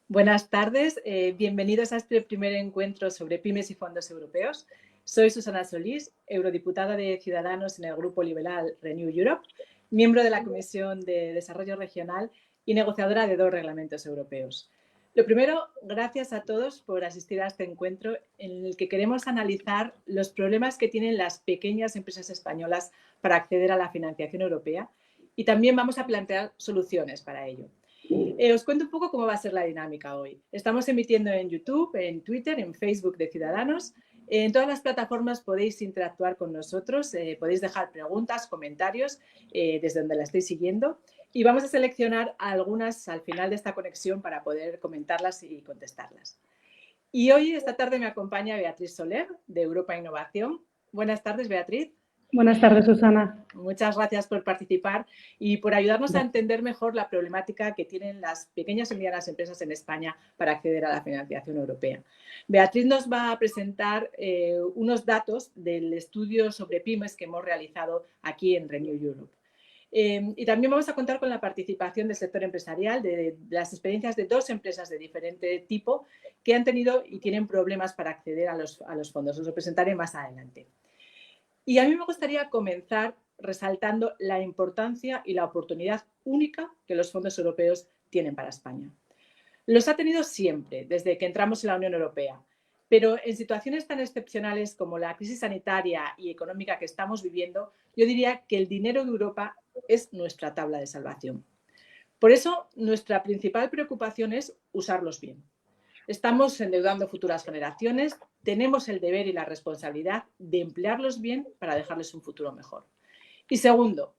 Buenas tardes, bienvenidos a este primer encuentro sobre pymes y fondos europeos. Soy Susana Solís, eurodiputada de Ciudadanos en el Grupo Liberal Renew Europe, miembro de la Comisión de Desarrollo Regional y negociadora de 2 reglamentos europeos. Lo primero, gracias a todos por asistir a este encuentro en el que queremos analizar los problemas que tienen las pequeñas empresas españolas para acceder a la financiación europea y también vamos a plantear soluciones para ello. Os cuento un poco cómo va a ser la dinámica hoy. Estamos emitiendo en YouTube, en Twitter, en Facebook de Ciudadanos. En todas las plataformas podéis interactuar con nosotros, podéis dejar preguntas, comentarios desde donde la estéis siguiendo y vamos a seleccionar algunas al final de esta conexión para poder comentarlas y contestarlas. Y hoy, esta tarde, me acompaña Beatriz Soler, de Europa Innovación. Buenas tardes, Beatriz. Buenas tardes, Susana. Muchas gracias por participar y por ayudarnos a entender mejor la problemática que tienen las pequeñas y medianas empresas en España para acceder a la financiación europea. Beatriz nos va a presentar unos datos del estudio sobre pymes que hemos realizado aquí en Renew Europe. Y también vamos a contar con la participación del sector empresarial, de las experiencias de 2 empresas de diferente tipo que han tenido y tienen problemas para acceder a los fondos. Os lo presentaré más adelante. Y a mí me gustaría comenzar resaltando la importancia y la oportunidad única que los fondos europeos tienen para España. Los ha tenido siempre, desde que entramos en la Unión Europea, pero en situaciones tan excepcionales como la crisis sanitaria y económica que estamos viviendo, yo diría que el dinero de Europa es nuestra tabla de salvación. Por eso, nuestra principal preocupación es usarlos bien. Estamos endeudando futuras generaciones, tenemos el deber y la responsabilidad de emplearlos bien para dejarles un futuro mejor. Y segundo,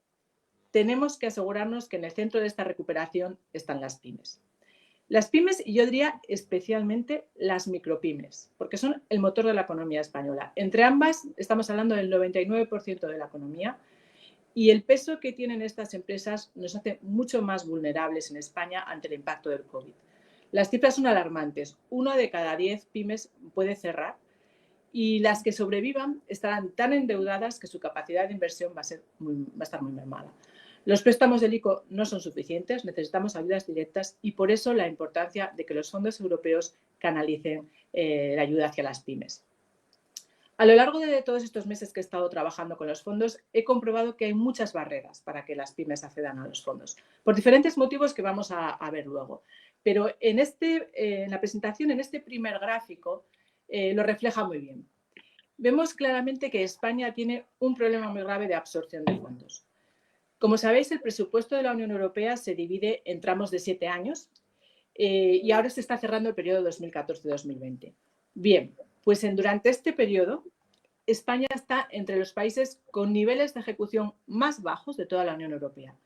tenemos que asegurarnos que en el centro de esta recuperación están las pymes. Las pymes, y yo diría especialmente las micropymes, porque son el motor de la economía española. Entre ambas estamos hablando del 99% de la economía y el peso que tienen estas empresas nos hace mucho más vulnerables en España ante el impacto del COVID. Las cifras son alarmantes. 1 de cada 10 pymes puede cerrar y las que sobrevivan estarán tan endeudadas que su capacidad de inversión va a estar muy mermada. Los préstamos del ICO no son suficientes, necesitamos ayudas directas y por eso la importancia de que los fondos europeos canalicen la ayuda hacia las pymes. A lo largo de todos estos meses que he estado trabajando con los fondos, he comprobado que hay muchas barreras para que las pymes accedan a los fondos, por diferentes motivos que vamos a ver luego. Pero en la presentación, en este primer gráfico, lo refleja muy bien. Vemos claramente que España tiene un problema muy grave de absorción de fondos. Como sabéis, el presupuesto de la Unión Europea se divide en tramos de 7 años y ahora se está cerrando el periodo 2014-2020. Bien, pues durante este periodo, España está entre los países con niveles de ejecución más bajos de toda la Unión Europea.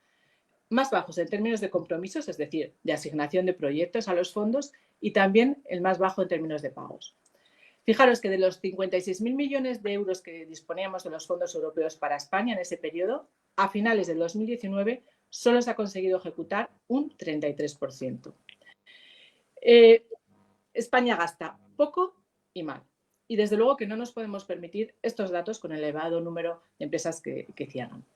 Más bajos en términos de compromisos, es decir, de asignación de proyectos a los fondos, y también el más bajo en términos de pagos. Fijaros que de los 56.000 millones de euros que disponíamos de los fondos europeos para España en ese periodo, a finales del 2019 solo se ha conseguido ejecutar un 33%. España gasta poco y mal. Y desde luego que no nos podemos permitir estos datos con el elevado número de empresas que cierran.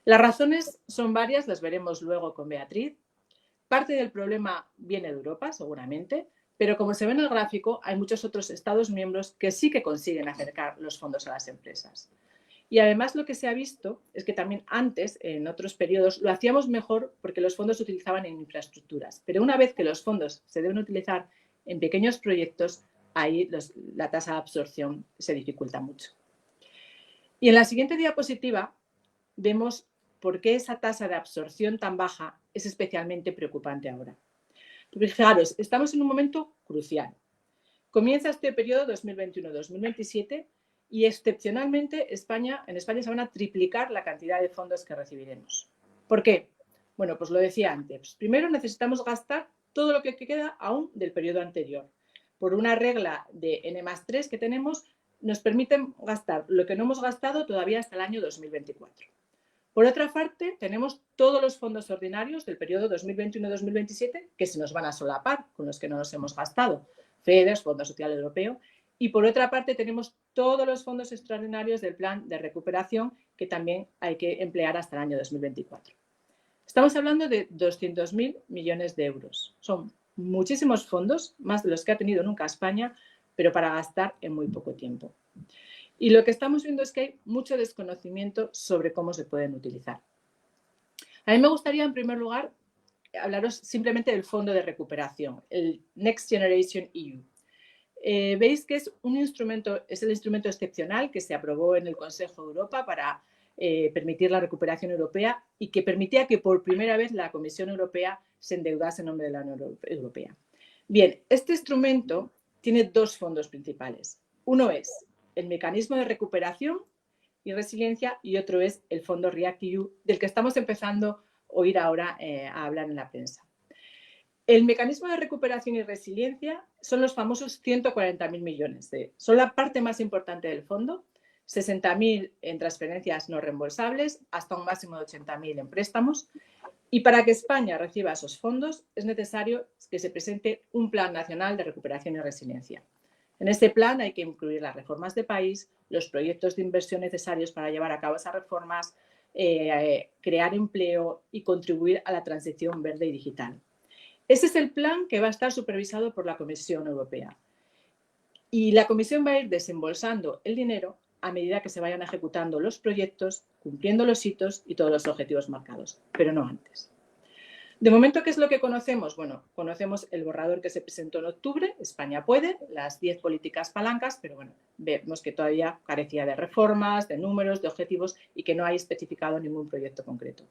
Las razones son varias, las veremos luego con Beatriz. Parte del problema viene de Europa, seguramente, pero como se ve en el gráfico, hay muchos otros Estados miembros que sí que consiguen acercar los fondos a las empresas. Y además lo que se ha visto es que también antes, en otros periodos, lo hacíamos mejor porque los fondos se utilizaban en infraestructuras. Pero una vez que los fondos se deben utilizar en pequeños proyectos, ahí la tasa de absorción se dificulta mucho. Y en la siguiente diapositiva vemos por qué esa tasa de absorción tan baja es especialmente preocupante ahora. Porque fijaros, estamos en un momento crucial. Comienza este periodo 2021-2027 y excepcionalmente en España se van a triplicar la cantidad de fondos que recibiremos. ¿Por qué? Bueno, pues lo decía antes. Primero necesitamos gastar todo lo que queda aún del periodo anterior. Por una regla de N+3 que tenemos, nos permiten gastar lo que no hemos gastado todavía hasta el año 2024. Por otra parte, tenemos todos los fondos ordinarios del periodo 2021-2027 que se nos van a solapar con los que no nos hemos gastado. FEDER, Fondo Social Europeo. Y por otra parte, tenemos todos los fondos extraordinarios del plan de recuperación que también hay que emplear hasta el año 2024. Estamos hablando de 200.000 millones de euros. Son muchísimos fondos, más de los que ha tenido nunca España, pero para gastar en muy poco tiempo. Y lo que estamos viendo es que hay mucho desconocimiento sobre cómo se pueden utilizar. A mí me gustaría, en primer lugar, hablaros simplemente del Fondo de Recuperación, el Next Generation EU. Veis que es el instrumento excepcional que se aprobó en el Consejo de Europa para permitir la recuperación europea y que permitía que por primera vez la Comisión Europea se endeudase en nombre de la Unión Europea. Bien, este instrumento tiene dos fondos principales. Uno es el Mecanismo de Recuperación y Resiliencia y otro es el Fondo REACT-EU, del que estamos empezando a oír ahora a hablar en la prensa. El mecanismo de recuperación y resiliencia son los famosos 140.000 millones. Son la parte más importante del fondo, 60.000 en transferencias no reembolsables, hasta un máximo de 80.000 en préstamos. Y para que España reciba esos fondos es necesario que se presente un plan nacional de recuperación y resiliencia. En este plan hay que incluir las reformas de país, los proyectos de inversión necesarios para llevar a cabo esas reformas, crear empleo y contribuir a la transición verde y digital. Ese es el plan que va a estar supervisado por la Comisión Europea. Y la Comisión va a ir desembolsando el dinero a medida que se vayan ejecutando los proyectos, cumpliendo los hitos y todos los objetivos marcados, pero no antes. De momento, ¿qué es lo que conocemos? Bueno, conocemos el borrador que se presentó en octubre, España puede, las 10 políticas palancas, pero bueno, vemos que todavía carecía de reformas, de números, de objetivos y que no hay especificado ningún proyecto concreto.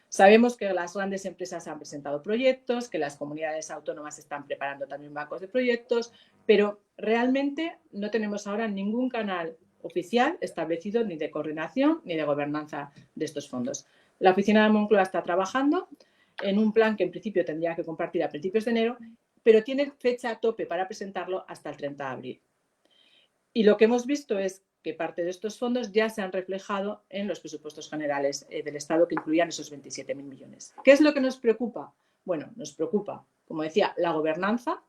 Sabemos que las grandes empresas han presentado proyectos, que las comunidades autónomas están preparando también bancos de proyectos, pero realmente no tenemos ahora ningún canal oficial establecido ni de coordinación ni de gobernanza de estos fondos. La oficina de Moncloa está trabajando en un plan que en principio tendría que compartir a principios de enero, pero tiene fecha a tope para presentarlo hasta el 30 de abril. Y lo que hemos visto es que parte de estos fondos ya se han reflejado en los presupuestos generales del Estado, que incluían esos 27.000 millones. ¿Qué es lo que nos preocupa? Bueno, nos preocupa, como decía, la gobernanza,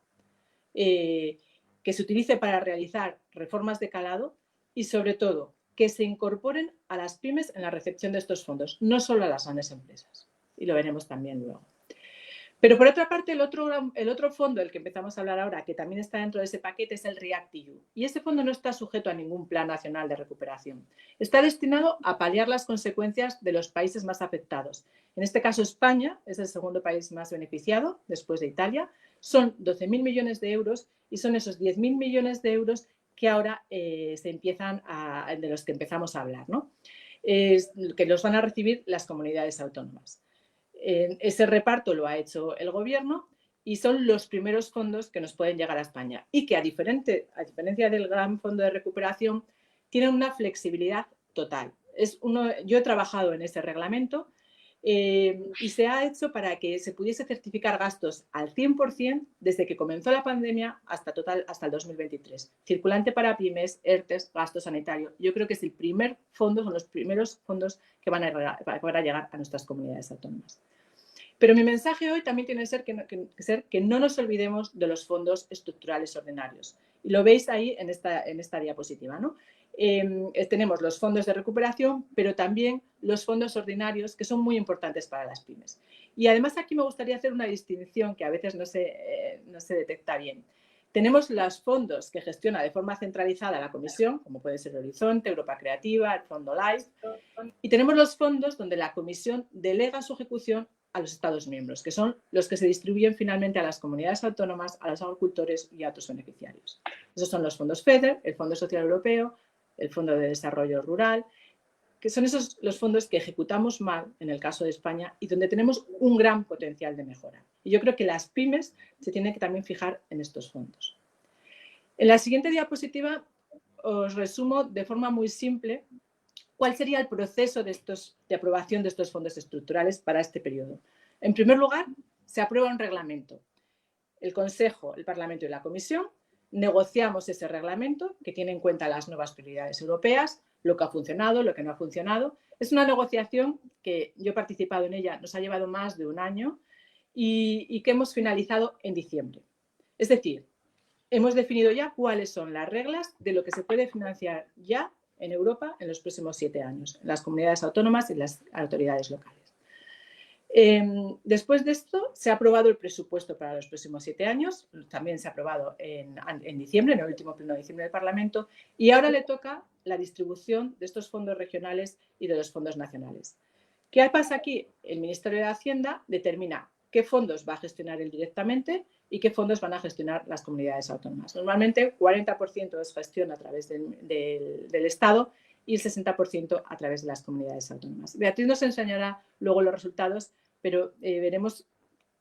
que se utilice para realizar reformas de calado y, sobre todo, que se incorporen a las pymes en la recepción de estos fondos, no solo a las grandes empresas. Y lo veremos también luego. Pero por otra parte, el otro fondo del que empezamos a hablar ahora, que también está dentro de ese paquete, es el REACT-EU. Y ese fondo no está sujeto a ningún plan nacional de recuperación. Está destinado a paliar las consecuencias de los países más afectados. En este caso, España es el segundo país más beneficiado, después de Italia. Son 12.000 millones de euros y son esos 10.000 millones de euros que ahora de los que empezamos a hablar, ¿no? Que los van a recibir las comunidades autónomas. Ese reparto lo ha hecho el Gobierno y son los primeros fondos que nos pueden llegar a España y que, a diferencia del Gran Fondo de Recuperación, tienen una flexibilidad total. Yo he trabajado en ese reglamento y se ha hecho para que se pudiese certificar gastos al 100% desde que comenzó la pandemia hasta el 2023. Circulante para pymes, ERTES, gasto sanitario. Yo creo que es el primer fondo, son los primeros fondos que van a llegar a nuestras comunidades autónomas. Pero mi mensaje hoy también tiene que ser que no nos olvidemos de los fondos estructurales ordinarios. Y lo veis ahí en esta diapositiva, ¿no? Tenemos los fondos de recuperación, pero también los fondos ordinarios, que son muy importantes para las pymes. Y además aquí me gustaría hacer una distinción que a veces no se detecta bien. Tenemos los fondos que gestiona de forma centralizada la Comisión, como puede ser Horizonte, Europa Creativa, el Fondo LIFE, y tenemos los fondos donde la Comisión delega su ejecución a los Estados miembros, que son los que se distribuyen finalmente a las comunidades autónomas, a los agricultores y a otros beneficiarios. Esos son los fondos FEDER, el Fondo Social Europeo, el Fondo de Desarrollo Rural, que son esos los fondos que ejecutamos mal en el caso de España y donde tenemos un gran potencial de mejora. Y yo creo que las pymes se tienen que también fijar en estos fondos. En la siguiente diapositiva os resumo de forma muy simple cuál sería el proceso de aprobación de estos fondos estructurales para este periodo. En primer lugar, se aprueba un reglamento. El Consejo, el Parlamento y la Comisión negociamos ese reglamento que tiene en cuenta las nuevas prioridades europeas, lo que ha funcionado, lo que no ha funcionado. Es una negociación que yo he participado en ella, nos ha llevado más de un año y que hemos finalizado en diciembre. Es decir, hemos definido ya cuáles son las reglas de lo que se puede financiar ya en Europa en los próximos 7 años, en las comunidades autónomas y las autoridades locales. Después de esto, se ha aprobado el presupuesto para los próximos 7 años, también se ha aprobado en diciembre, en el último pleno de diciembre del Parlamento, y ahora le toca la distribución de estos fondos regionales y de los fondos nacionales. ¿Qué pasa aquí? El Ministerio de Hacienda determina qué fondos va a gestionar él directamente y qué fondos van a gestionar las comunidades autónomas. Normalmente, 40% es gestión a través del Estado y el 60% a través de las comunidades autónomas. Beatriz nos enseñará luego los resultados, pero veremos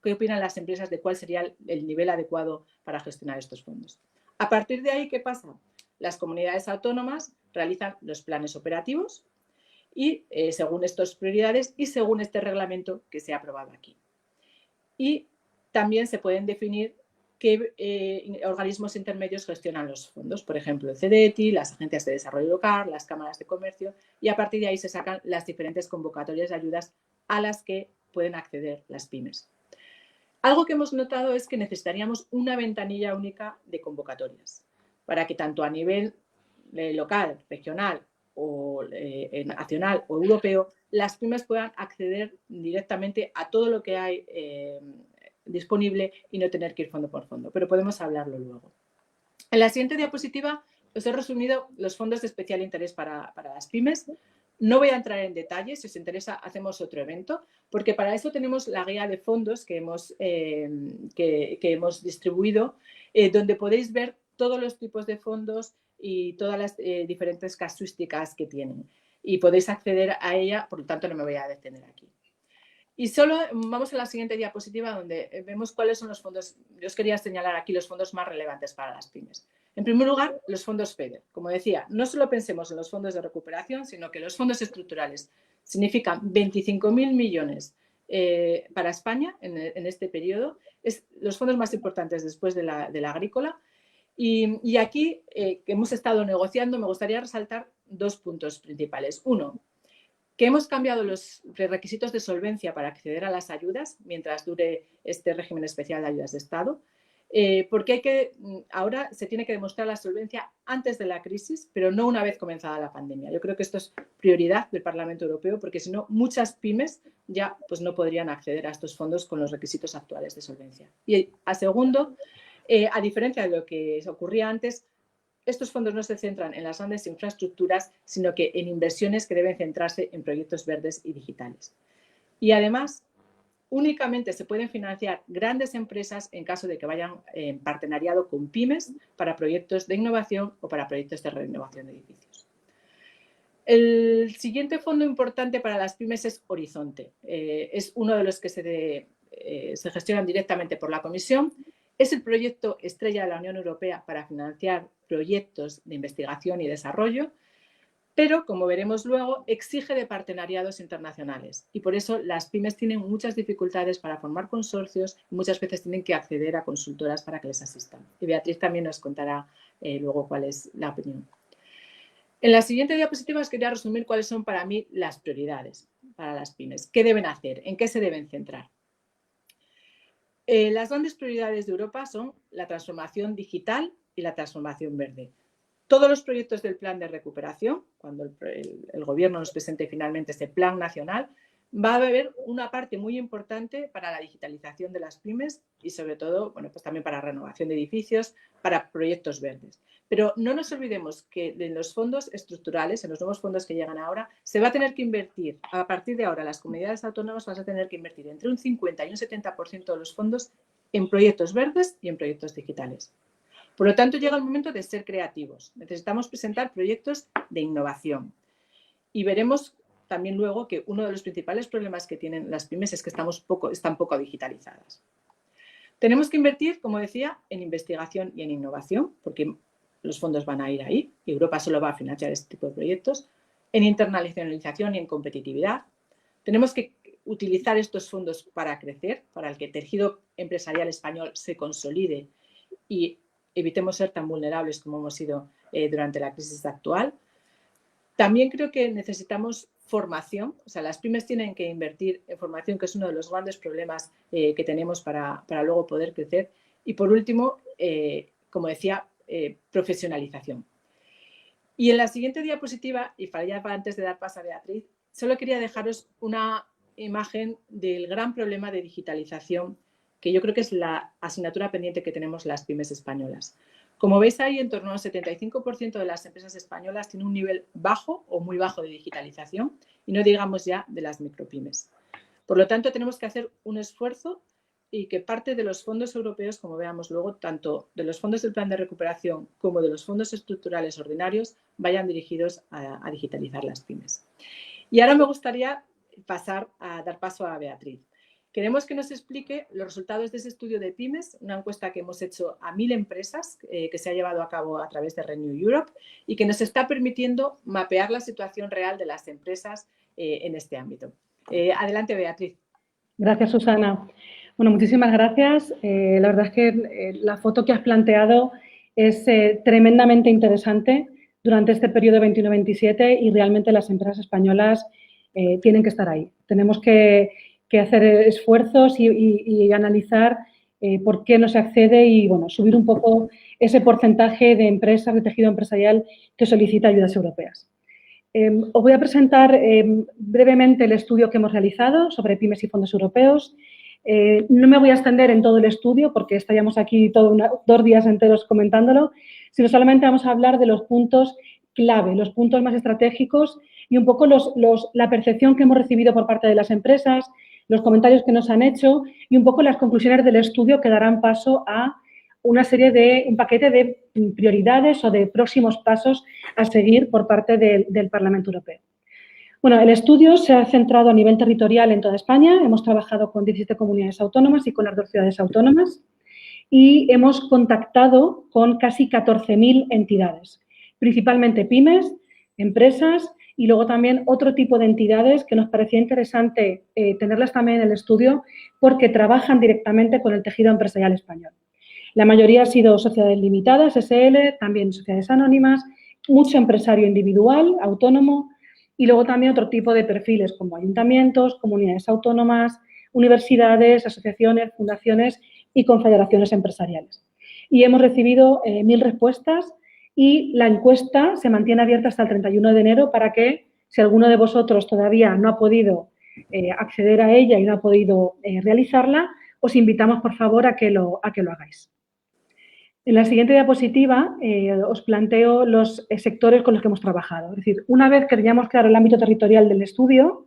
qué opinan las empresas de cuál sería el nivel adecuado para gestionar estos fondos. A partir de ahí, ¿qué pasa? Las comunidades autónomas realizan los planes operativos y según estas prioridades y según este reglamento que se ha aprobado aquí. Y también se pueden definir qué organismos intermedios gestionan los fondos, por ejemplo, el CDETI, las agencias de desarrollo local, las cámaras de comercio, y a partir de ahí se sacan las diferentes convocatorias de ayudas a las que pueden acceder las pymes. Algo que hemos notado es que necesitaríamos una ventanilla única de convocatorias para que tanto a nivel local, regional o nacional o europeo, las pymes puedan acceder directamente a todo lo que hay disponible y no tener que ir fondo por fondo, pero podemos hablarlo luego. En la siguiente diapositiva os he resumido los fondos de especial interés para las pymes. No voy a entrar en detalles, si os interesa hacemos otro evento, porque para eso tenemos la guía de fondos que hemos distribuido, donde podéis ver todos los tipos de fondos y todas las diferentes casuísticas que tienen. Y podéis acceder a ella, por lo tanto no me voy a detener aquí. Y solo vamos a la siguiente diapositiva donde vemos cuáles son los fondos. Yo os quería señalar aquí los fondos más relevantes para las pymes. En primer lugar, los fondos FEDER. Como decía, no solo pensemos en los fondos de recuperación, sino que los fondos estructurales significan 25.000 millones para España en este periodo. Es los fondos más importantes después de la agrícola. Y aquí, que hemos estado negociando, me gustaría resaltar dos puntos principales. Uno, que hemos cambiado los requisitos de solvencia para acceder a las ayudas mientras dure este régimen especial de ayudas de Estado, porque ahora se tiene que demostrar la solvencia antes de la crisis, pero no una vez comenzada la pandemia. Yo creo que esto es prioridad del Parlamento Europeo, porque si no, muchas pymes ya pues, no podrían acceder a estos fondos con los requisitos actuales de solvencia. Y a segundo, a diferencia de lo que ocurría antes, estos fondos no se centran en las grandes infraestructuras, sino que en inversiones que deben centrarse en proyectos verdes y digitales. Y además, únicamente se pueden financiar grandes empresas en caso de que vayan en partenariado con pymes para proyectos de innovación o para proyectos de renovación de edificios. El siguiente fondo importante para las pymes es Horizonte. Es uno de los que se gestionan directamente por la Comisión. Es el proyecto estrella de la Unión Europea para financiar proyectos de investigación y desarrollo, pero, como veremos luego, exige de partenariados internacionales y por eso las pymes tienen muchas dificultades para formar consorcios y muchas veces tienen que acceder a consultoras para que les asistan. Y Beatriz también nos contará luego cuál es la opinión. En la siguiente diapositiva os quería resumir cuáles son para mí las prioridades para las pymes. ¿Qué deben hacer? ¿En qué se deben centrar? Las grandes prioridades de Europa son la transformación digital y la transformación verde. Todos los proyectos del plan de recuperación, cuando el Gobierno nos presente finalmente este plan nacional, va a haber una parte muy importante para la digitalización de las pymes y sobre todo, bueno, pues también para renovación de edificios, para proyectos verdes. Pero no nos olvidemos que en los fondos estructurales, en los nuevos fondos que llegan ahora, se va a tener que invertir, a partir de ahora las comunidades autónomas van a tener que invertir entre un 50 y un 70% de los fondos en proyectos verdes y en proyectos digitales. Por lo tanto, llega el momento de ser creativos. Necesitamos presentar proyectos de innovación. Y veremos también luego que uno de los principales problemas que tienen las pymes es que están poco digitalizadas. Tenemos que invertir, como decía, en investigación y en innovación, porque los fondos van a ir ahí y Europa solo va a financiar este tipo de proyectos. En internacionalización y en competitividad. Tenemos que utilizar estos fondos para crecer, para que el tejido empresarial español se consolide y evitemos ser tan vulnerables como hemos sido durante la crisis actual. También creo que necesitamos formación, o sea, las pymes tienen que invertir en formación, que es uno de los grandes problemas que tenemos para luego poder crecer. Y por último, como decía, profesionalización. Y en la siguiente diapositiva, y para antes de dar paso a Beatriz, solo quería dejaros una imagen del gran problema de digitalización que yo creo que es la asignatura pendiente que tenemos las pymes españolas. Como veis ahí, en torno al 75% de las empresas españolas tienen un nivel bajo o muy bajo de digitalización y no digamos ya de las micropymes. Por lo tanto, tenemos que hacer un esfuerzo y que parte de los fondos europeos, como veamos luego, tanto de los fondos del Plan de Recuperación como de los fondos estructurales ordinarios, vayan dirigidos a digitalizar las pymes. Y ahora me gustaría dar paso a Beatriz. Queremos que nos explique los resultados de ese estudio de pymes, una encuesta que hemos hecho a 1000 empresas que se ha llevado a cabo a través de Renew Europe y que nos está permitiendo mapear la situación real de las empresas en este ámbito. Adelante, Beatriz. Gracias, Susana. Bueno, muchísimas gracias. La verdad es que la foto que has planteado es tremendamente interesante durante este periodo 21-27 y realmente las empresas españolas tienen que estar ahí. Tenemos que hacer esfuerzos y analizar por qué no se accede y, bueno, subir un poco ese porcentaje de empresas, de tejido empresarial que solicita ayudas europeas. Os voy a presentar brevemente el estudio que hemos realizado sobre pymes y fondos europeos. No me voy a extender en todo el estudio porque estaríamos aquí 2 días enteros comentándolo, sino solamente vamos a hablar de los puntos clave, los puntos más estratégicos y un poco la percepción que hemos recibido por parte de las empresas, los comentarios que nos han hecho y un poco las conclusiones del estudio que darán paso a un paquete de prioridades o de próximos pasos a seguir por parte del Parlamento Europeo. Bueno, el estudio se ha centrado a nivel territorial en toda España. Hemos trabajado con 17 comunidades autónomas y con las 2 ciudades autónomas y hemos contactado con casi 14.000 entidades, principalmente pymes, empresas y luego también otro tipo de entidades que nos parecía interesante tenerlas también en el estudio porque trabajan directamente con el tejido empresarial español. La mayoría ha sido sociedades limitadas, SL, también sociedades anónimas, mucho empresario individual, autónomo y luego también otro tipo de perfiles como ayuntamientos, comunidades autónomas, universidades, asociaciones, fundaciones y confederaciones empresariales. Y hemos recibido 1000 respuestas y la encuesta se mantiene abierta hasta el 31 de enero para que, si alguno de vosotros todavía no ha podido acceder a ella y no ha podido realizarla, os invitamos, por favor, a que lo hagáis. En la siguiente diapositiva os planteo los sectores con los que hemos trabajado. Es decir, una vez que teníamos claro el ámbito territorial del estudio,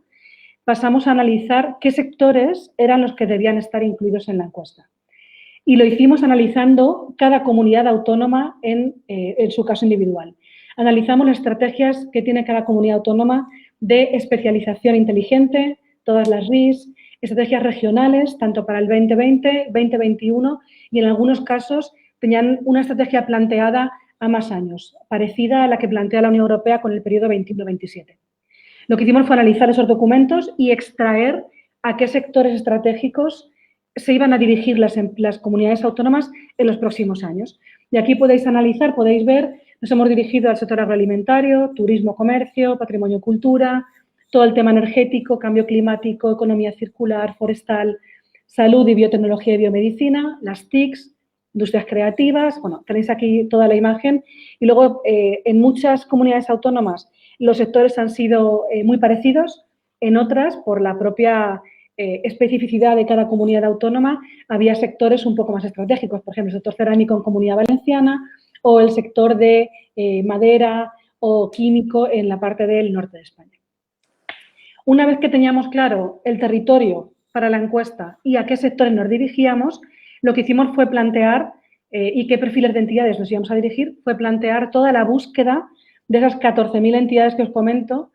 pasamos a analizar qué sectores eran los que debían estar incluidos en la encuesta. Y lo hicimos analizando cada comunidad autónoma en su caso individual. Analizamos las estrategias que tiene cada comunidad autónoma de especialización inteligente, todas las RIS, estrategias regionales, tanto para el 2020, 2021 y en algunos casos tenían una estrategia planteada a más años, parecida a la que plantea la Unión Europea con el periodo 21-27. Lo que hicimos fue analizar esos documentos y extraer a qué sectores estratégicos se iban a dirigir las comunidades autónomas en los próximos años. Y aquí podéis analizar, podéis ver, nos hemos dirigido al sector agroalimentario, turismo, comercio, patrimonio, cultura, todo el tema energético, cambio climático, economía circular, forestal, salud y biotecnología y biomedicina, las TICs, industrias creativas, bueno, tenéis aquí toda la imagen y luego en muchas comunidades autónomas los sectores han sido muy parecidos, en otras, por la propia especificidad de cada comunidad autónoma, había sectores un poco más estratégicos, por ejemplo, el sector cerámico en Comunidad Valenciana o el sector de madera o químico en la parte del norte de España. Una vez que teníamos claro el territorio para la encuesta y a qué sectores nos dirigíamos, lo que hicimos fue plantear, y qué perfiles de entidades nos íbamos a dirigir, fue plantear toda la búsqueda de esas 14.000 entidades que os comento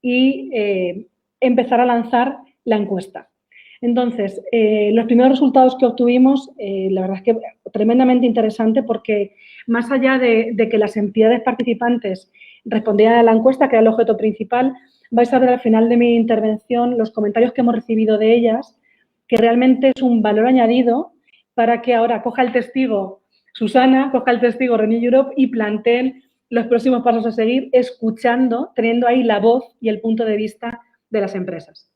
y empezar a lanzar la encuesta. Entonces, los primeros resultados que obtuvimos, la verdad es que tremendamente interesante porque más allá de que las entidades participantes respondieran a la encuesta, que era el objeto principal, vais a ver al final de mi intervención los comentarios que hemos recibido de ellas, que realmente es un valor añadido para que ahora coja el testigo Susana, coja el testigo Renew Europe y planteen los próximos pasos a seguir, escuchando, teniendo ahí la voz y el punto de vista de las empresas.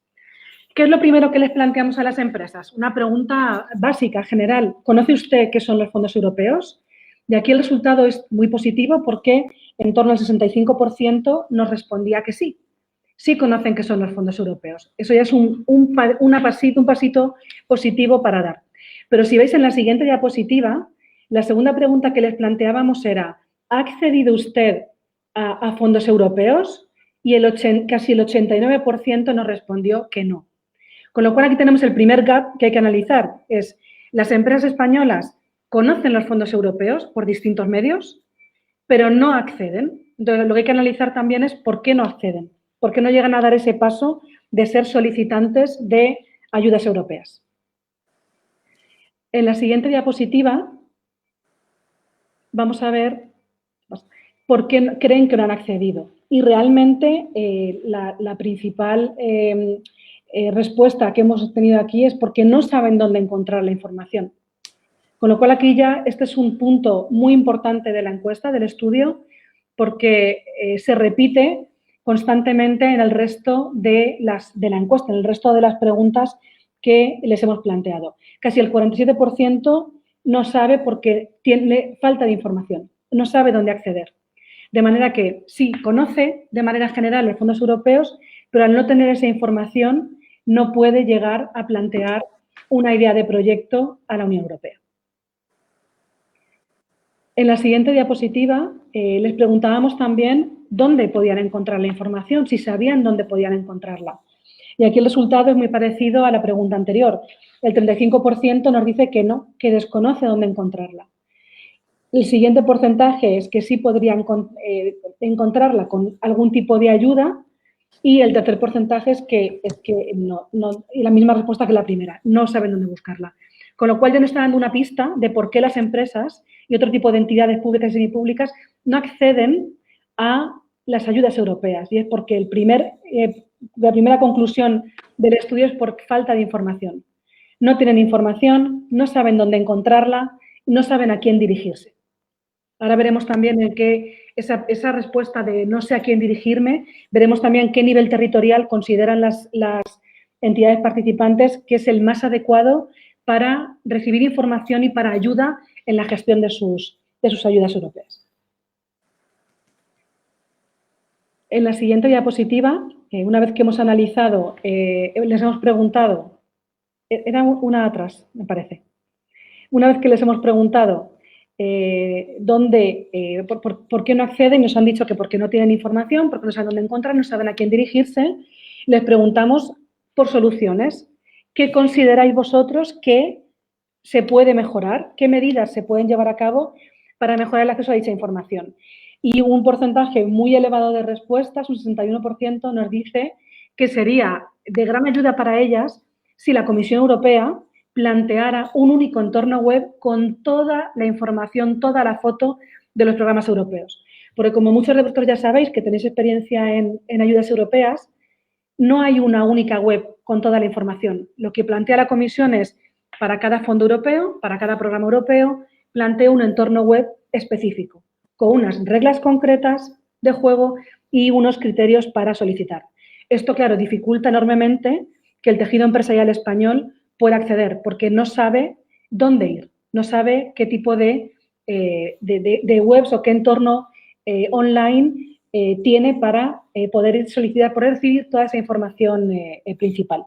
¿Qué es lo primero que les planteamos a las empresas? Una pregunta básica, general. ¿Conoce usted qué son los fondos europeos? Y aquí el resultado es muy positivo porque en torno al 65% nos respondía que sí. sí conocen qué son los fondos europeos. Eso ya es un pasito positivo para dar. Pero si veis en la siguiente diapositiva, la segunda pregunta que les planteábamos era, ¿ha accedido usted a fondos europeos? Y casi el 89% nos respondió que no. Con lo cual, aquí tenemos el primer gap que hay que analizar. Es, las empresas españolas conocen los fondos europeos por distintos medios, pero no acceden. Entonces, lo que hay que analizar también es por qué no acceden, por qué no llegan a dar ese paso de ser solicitantes de ayudas europeas. En la siguiente diapositiva vamos a ver por qué creen que no han accedido. Y realmente la principal respuesta que hemos tenido aquí es porque no saben dónde encontrar la información. Con lo cual, aquí ya este es un punto muy importante de la encuesta, del estudio, porque se repite constantemente en el resto de la encuesta, en el resto de las preguntas que les hemos planteado. Casi el 47% no sabe porque tiene falta de información, no sabe dónde acceder. De manera que sí, conoce de manera general los fondos europeos, pero al no tener esa información no puede llegar a plantear una idea de proyecto a la Unión Europea. En la siguiente diapositiva les preguntábamos también dónde podían encontrar la información, si sabían dónde podían encontrarla. Y aquí el resultado es muy parecido a la pregunta anterior. El 35% nos dice que no, que desconoce dónde encontrarla. El siguiente porcentaje es que sí podrían encontrarla con algún tipo de ayuda y el tercer porcentaje es que no, y la misma respuesta que la primera, no saben dónde buscarla. Con lo cual ya nos está dando una pista de por qué las empresas y otro tipo de entidades públicas y semipúblicas no acceden a las ayudas europeas. Y es porque la primera conclusión del estudio es por falta de información. No tienen información, no saben dónde encontrarla, no saben a quién dirigirse. Ahora veremos también en qué esa respuesta de no sé a quién dirigirme, veremos también qué nivel territorial consideran las entidades participantes que es el más adecuado para recibir información y para ayuda en la gestión de sus ayudas europeas. En la siguiente diapositiva, una vez que hemos analizado, les hemos preguntado, era una atrás, me parece. Una vez que les hemos preguntado por qué no acceden, nos han dicho que porque no tienen información, porque no saben dónde encontrar, no saben a quién dirigirse, les preguntamos por soluciones. ¿Qué consideráis vosotros que se puede mejorar? ¿Qué medidas se pueden llevar a cabo para mejorar el acceso a dicha información? Y un porcentaje muy elevado de respuestas, un 61%, nos dice que sería de gran ayuda para ellas si la Comisión Europea planteara un único entorno web con toda la información, toda la foto de los programas europeos. Porque como muchos de vosotros ya sabéis que tenéis experiencia en ayudas europeas, no hay una única web con toda la información. Lo que plantea la Comisión es, para cada fondo europeo, para cada programa europeo, plantea un entorno web específico, con unas reglas concretas de juego y unos criterios para solicitar. Esto, claro, dificulta enormemente que el tejido empresarial español pueda acceder, porque no sabe dónde ir, no sabe qué tipo de webs o qué entorno online tiene para poder solicitar, poder recibir toda esa información principal.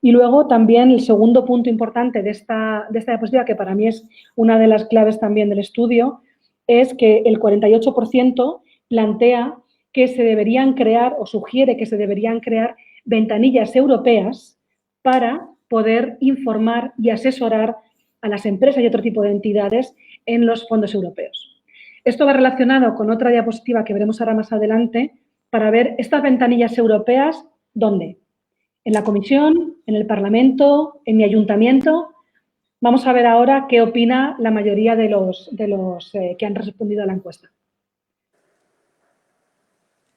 Y luego también el segundo punto importante de esta diapositiva, que para mí es una de las claves también del estudio, es que el 48% plantea que se deberían crear o sugiere que se deberían crear ventanillas europeas para poder informar y asesorar a las empresas y otro tipo de entidades en los fondos europeos. Esto va relacionado con otra diapositiva que veremos ahora más adelante para ver estas ventanillas europeas, ¿dónde? En la Comisión, en el Parlamento, en mi ayuntamiento. Vamos a ver ahora qué opina la mayoría de los que han respondido a la encuesta.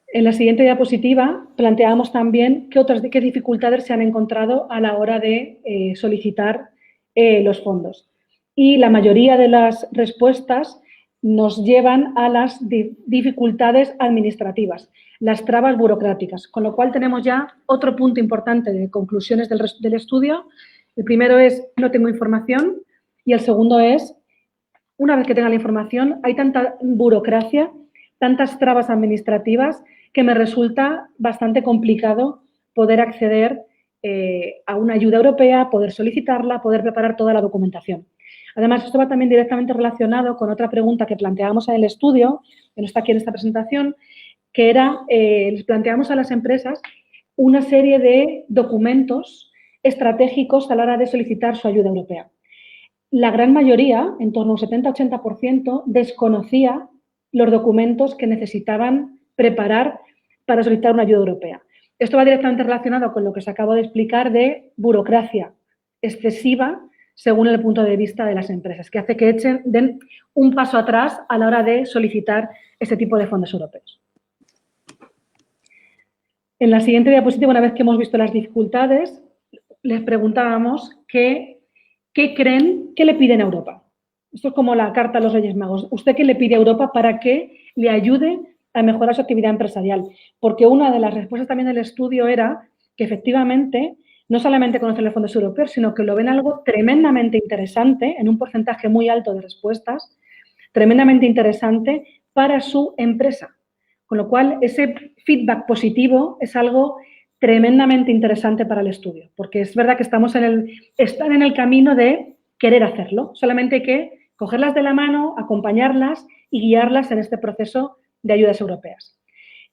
En la siguiente diapositiva planteamos también qué dificultades se han encontrado a la hora de solicitar los fondos. Y la mayoría de las respuestas nos llevan a las dificultades administrativas, las trabas burocráticas, con lo cual tenemos ya otro punto importante de conclusiones del estudio. El primero es no tengo información y el segundo es una vez que tenga la información hay tanta burocracia, tantas trabas administrativas que me resulta bastante complicado poder acceder a una ayuda europea, poder solicitarla, poder preparar toda la documentación. Además, esto va también directamente relacionado con otra pregunta que planteábamos en el estudio, que no está aquí en esta presentación, que era, les planteamos a las empresas una serie de documentos estratégicos a la hora de solicitar su ayuda europea. La gran mayoría, en torno a un 70-80%, desconocía los documentos que necesitaban preparar para solicitar una ayuda europea. Esto va directamente relacionado con lo que os acabo de explicar de burocracia excesiva según el punto de vista de las empresas, que hace que den un paso atrás a la hora de solicitar este tipo de fondos europeos. En la siguiente diapositiva, una vez que hemos visto las dificultades, les preguntábamos qué creen que le piden a Europa. Esto es como la carta a los Reyes Magos. ¿Usted qué le pide a Europa para que le ayude a mejorar su actividad empresarial? Porque una de las respuestas también del estudio era que efectivamente no solamente conocen los fondos europeos, sino que lo ven algo tremendamente interesante, en un porcentaje muy alto de respuestas, tremendamente interesante para su empresa. Con lo cual, ese feedback positivo es algo tremendamente interesante para el estudio, porque es verdad que están en el camino de querer hacerlo. Solamente hay que cogerlas de la mano, acompañarlas y guiarlas en este proceso de ayudas europeas.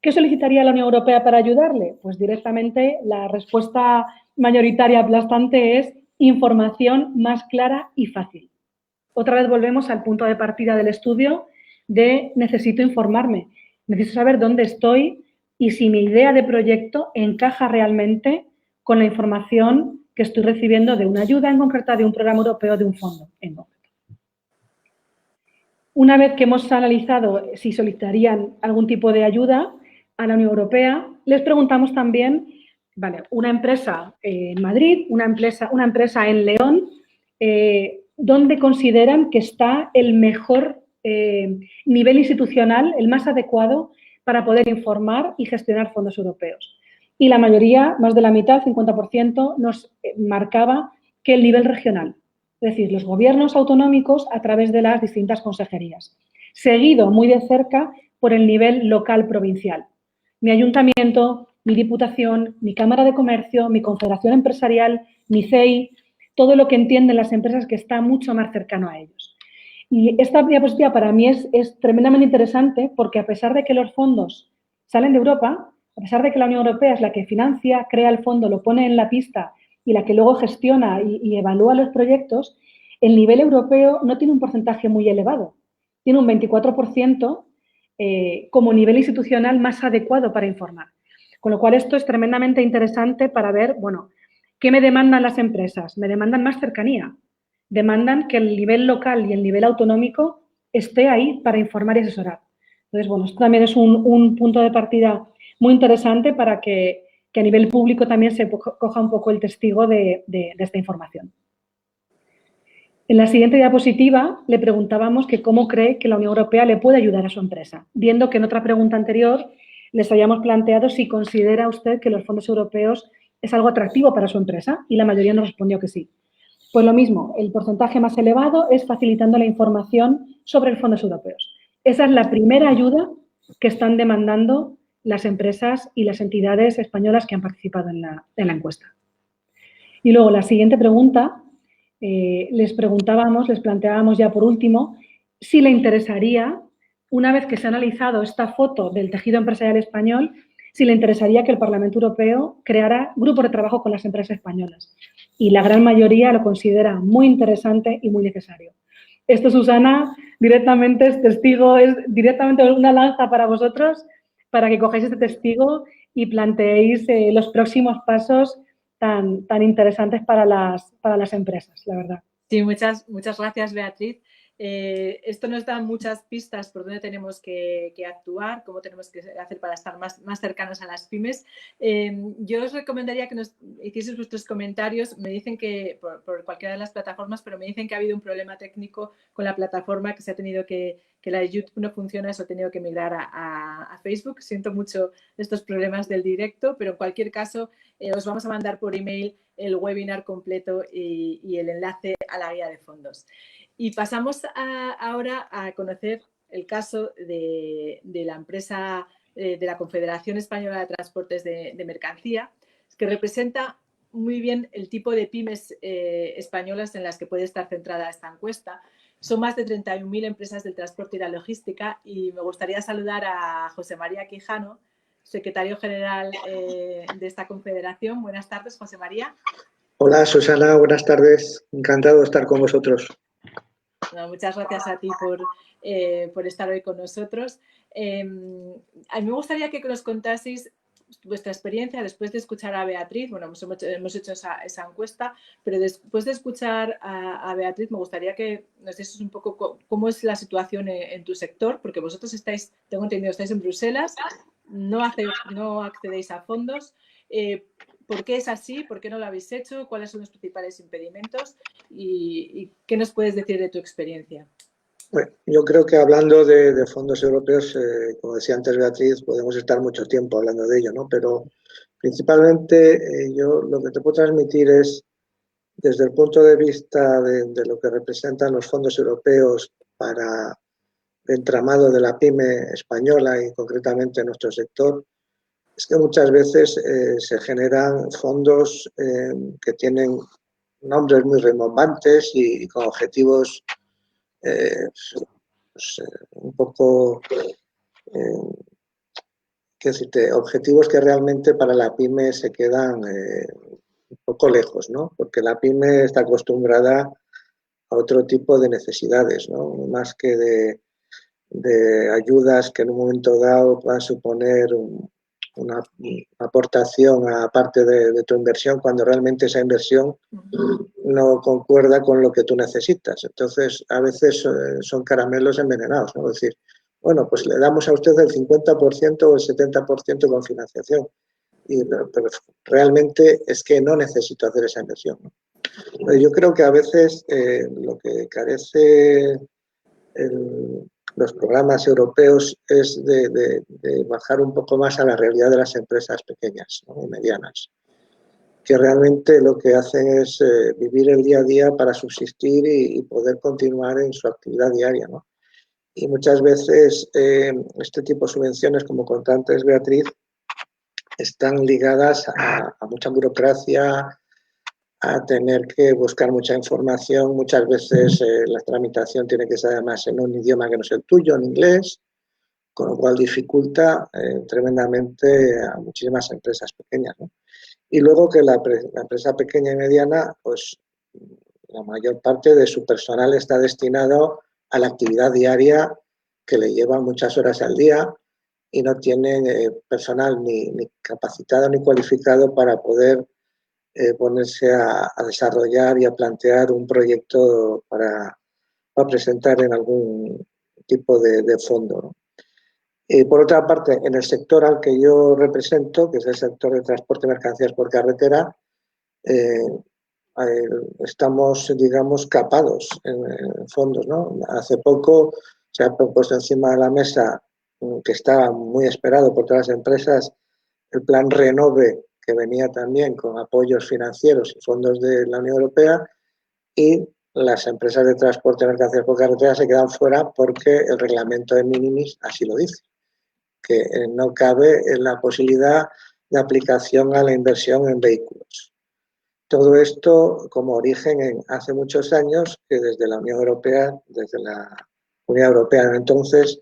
¿Qué solicitaría la Unión Europea para ayudarle? Pues directamente la respuesta mayoritaria aplastante es información más clara y fácil. Otra vez volvemos al punto de partida del estudio de necesito informarme, necesito saber dónde estoy y si mi idea de proyecto encaja realmente con la información que estoy recibiendo de una ayuda en concreta, de un programa europeo, de un fondo en concreto. Una vez que hemos analizado si solicitarían algún tipo de ayuda a la Unión Europea, les preguntamos también, vale, una empresa en Madrid, una empresa en León, ¿dónde consideran que está el mejor nivel institucional, el más adecuado para poder informar y gestionar fondos europeos? Y la mayoría, más de la mitad, 50%, nos marcaba que el nivel regional, es decir, los gobiernos autonómicos a través de las distintas consejerías, seguido muy de cerca por el nivel local provincial. Mi ayuntamiento, mi diputación, mi cámara de comercio, mi confederación empresarial, mi CEI, todo lo que entienden las empresas que está mucho más cercano a ellos. Y esta diapositiva para mí es tremendamente interesante porque a pesar de que los fondos salen de Europa, a pesar de que la Unión Europea es la que financia, crea el fondo, lo pone en la pista y la que luego gestiona y evalúa los proyectos, el nivel europeo no tiene un porcentaje muy elevado. Tiene un 24% como nivel institucional más adecuado para informar. Con lo cual, esto es tremendamente interesante para ver, bueno, ¿qué me demandan las empresas? Me demandan más cercanía. Demandan que el nivel local y el nivel autonómico esté ahí para informar y asesorar. Entonces, bueno, esto también es un punto de partida muy interesante para que a nivel público también se coja un poco el testigo de esta información. En la siguiente diapositiva le preguntábamos que cómo cree que la Unión Europea le puede ayudar a su empresa, viendo que en otra pregunta anterior les habíamos planteado si considera usted que los fondos europeos es algo atractivo para su empresa y la mayoría nos respondió que sí. Pues lo mismo, el porcentaje más elevado es facilitando la información sobre los fondos europeos. Esa es la primera ayuda que están demandando las empresas y las entidades españolas que han participado en la encuesta. Y luego la siguiente pregunta, les planteábamos ya por último, si le interesaría, una vez que se ha analizado esta foto del tejido empresarial español, si le interesaría que el Parlamento Europeo creara grupos de trabajo con las empresas españolas. Y la gran mayoría lo considera muy interesante y muy necesario. Esto, Susana, directamente es testigo, es directamente una lanza para vosotros, para que cogáis este testigo y planteéis los próximos pasos tan interesantes para las empresas, la verdad. Sí, muchas gracias, Beatriz. Esto nos da muchas pistas por dónde tenemos que actuar, cómo tenemos que hacer para estar más cercanos a las pymes. Yo os recomendaría que nos hicieseis vuestros comentarios. Me dicen que por cualquiera de las plataformas, pero me dicen que ha habido un problema técnico con la plataforma, que se ha tenido que la de YouTube no funciona, eso ha tenido que migrar a Facebook. Siento mucho estos problemas del directo, pero en cualquier caso os vamos a mandar por email el webinar completo y el enlace a la guía de fondos. Y pasamos ahora a conocer el caso de la empresa de la Confederación Española de Transportes de Mercancía, que representa muy bien el tipo de pymes españolas en las que puede estar centrada esta encuesta. Son más de 31.000 empresas del transporte y la logística, y me gustaría saludar a José María Quijano, secretario general de esta confederación. Buenas tardes, José María. Hola, Susana, buenas tardes. Encantado de estar con vosotros. Bueno, muchas gracias a ti por estar hoy con nosotros. A mí me gustaría que nos contaseis vuestra experiencia después de escuchar a Beatriz. Bueno, hemos hecho esa encuesta, pero después de escuchar a Beatriz me gustaría que nos dieses un poco cómo es la situación en tu sector, porque vosotros estáis, tengo entendido, estáis en Bruselas, no accedéis a fondos. ¿Por qué es así? ¿Por qué no lo habéis hecho? ¿Cuáles son los principales impedimentos? ¿Y qué nos puedes decir de tu experiencia? Bueno, yo creo que hablando de fondos europeos, como decía antes Beatriz, podemos estar mucho tiempo hablando de ello, ¿no? Pero principalmente yo lo que te puedo transmitir es, desde el punto de vista de lo que representan los fondos europeos para el entramado de la pyme española y concretamente en nuestro sector, es que muchas veces se generan fondos que tienen nombres muy rimbombantes y con objetivos un poco, qué decirte, objetivos que realmente para la pyme se quedan un poco lejos, ¿no? Porque la pyme está acostumbrada a otro tipo de necesidades, ¿no? Más que de ayudas que en un momento dado puedan suponer una aportación a parte de tu inversión, cuando realmente esa inversión no concuerda con lo que tú necesitas. Entonces, a veces son caramelos envenenados, ¿no? Es decir, bueno, pues le damos a usted el 50% o el 70% con financiación, pero realmente es que no necesito hacer esa inversión, ¿no? Yo creo que a veces lo que carece los programas europeos es de bajar un poco más a la realidad de las empresas pequeñas, ¿no? Y medianas, que realmente lo que hacen es vivir el día a día para subsistir y poder continuar en su actividad diaria, ¿no? Y muchas veces este tipo de subvenciones, como contó antes Beatriz, están ligadas a mucha burocracia, a tener que buscar mucha información. Muchas veces la tramitación tiene que ser además en un idioma que no es el tuyo, en inglés, con lo cual dificulta tremendamente a muchísimas empresas pequeñas, ¿no? Y luego que la empresa pequeña y mediana, pues la mayor parte de su personal está destinado a la actividad diaria que le lleva muchas horas al día y no tienen personal ni capacitado ni cualificado para poder ponerse a desarrollar y a plantear un proyecto para presentar en algún tipo de fondo, ¿no? Y por otra parte, en el sector al que yo represento, que es el sector de transporte de mercancías por carretera, estamos, digamos, capados en fondos, ¿no? Hace poco se ha propuesto encima de la mesa, que estaba muy esperado por todas las empresas, el plan Renove, que venía también con apoyos financieros y fondos de la Unión Europea, y las empresas de transporte de mercancías por carretera se quedan fuera porque el reglamento de minimis así lo dice, que no cabe en la posibilidad de aplicación a la inversión en vehículos. Todo esto como origen en hace muchos años que desde la Unión Europea, desde la Unión Europea de entonces,